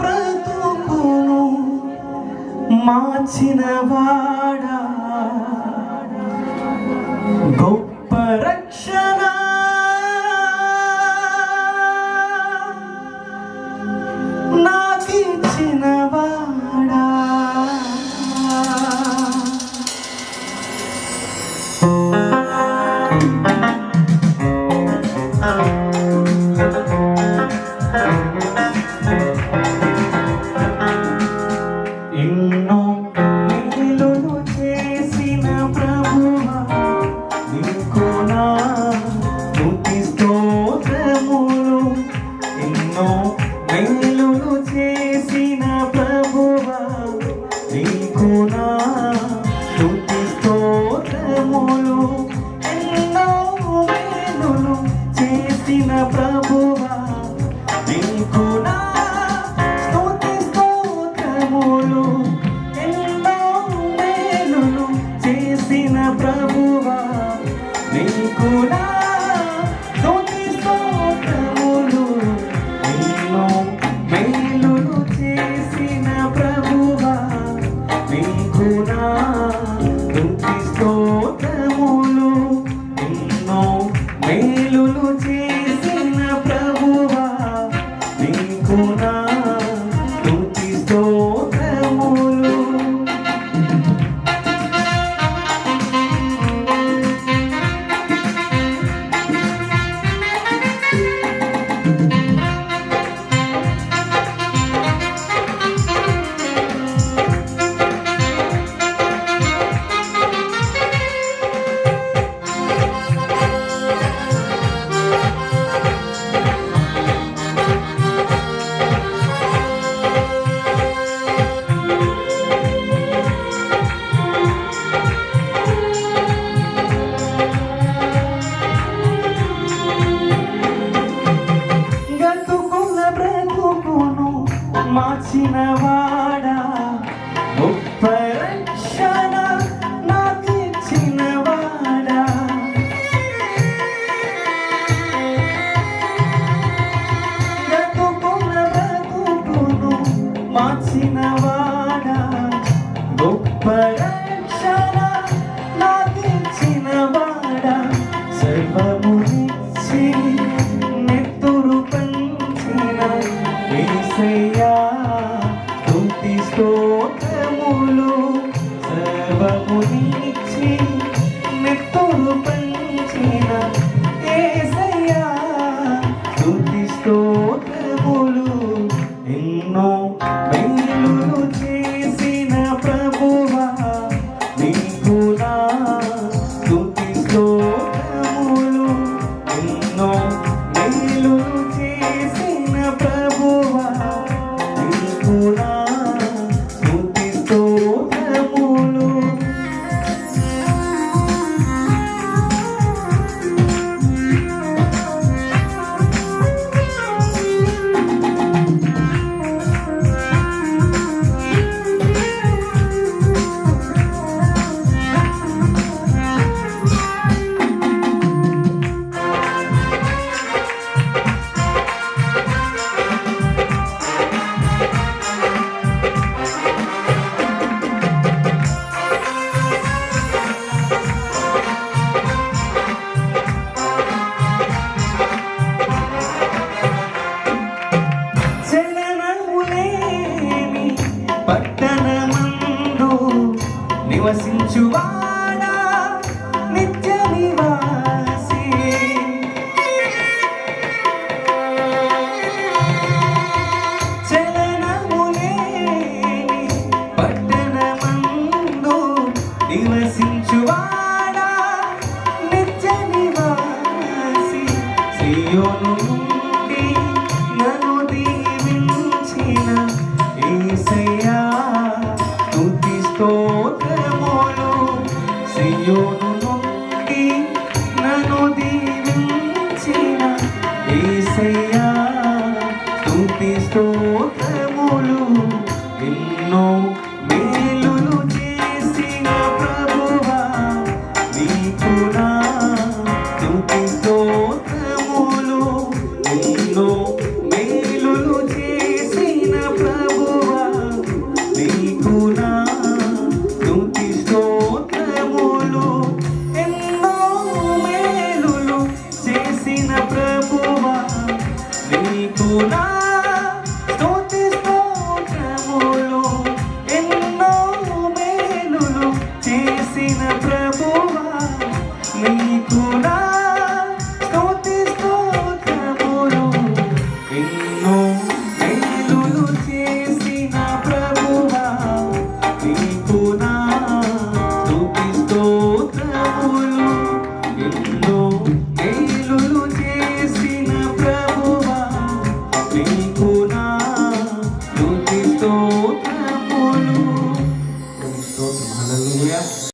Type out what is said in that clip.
బ్రతుకును మార్చినవాడా గొప్ప రక్షణ నాకిచ్చినవాడా ఎన్నో మేలులు చేసిన ప్రభువా నీకు నా స్తుతి స్తోత్రములు. ఎన్నో మేలులు చేసిన ప్రభువా నీకు నా స్తుతి స్తోత్రములు. ఎన్నో మేలులు చేసిన ప్రభువా నీకు నా స్తుతి స్తోత్రములు. ఎన్నో మేలులు చేసిన ప్రభువా నీకు నా స్తుతి స్తోత్రములు. ఎన్నో మేలులు చేసిన ప్రభువా నీకు నా స్తుతి స్తోత్రములు. ఎన్నో మేలులు చేసిన ప్రభువా నీకు నా స్తుతి స్తోత్రములు. మార్చినవాడా గొప్ప రక్షణ నాకిచ్చినవాడా. బ్రతుకును మార్చినవాడా గొప్ప రక్షణ నాకిచ్చినవాడా. సర్వమునిచ్చి నెత్తురు పంచిన యేసయ్యా స్తుతి స్తోత్రములు. సర్వమునిచ్చి నెత్తురు పంచిన యేసయ్యా స్తుతి స్తోత్రములు. ఎన్నో మేలులు చేసిన ప్రభువా నీకు నా స్తుతి స్తోత్రములు. ఎన్నో మేలులు చేసిన ప్రభువా నీకు నా స్తుతి స్తోత్రములు. పట్టణమందు నివసించువాడా నిత్య నివాసి. చలనములేని పట్టణమందు నివసించువాడా నిత్య నివాసి. సియోను నుండి నన్ను దీవించిన యేసయ్యా స్తుతి స్తోత్రములు. సియోను నుండి నన్ను దీవించిన యేసయ్యా స్తుతి స్తోత్రములు. ఎన్నో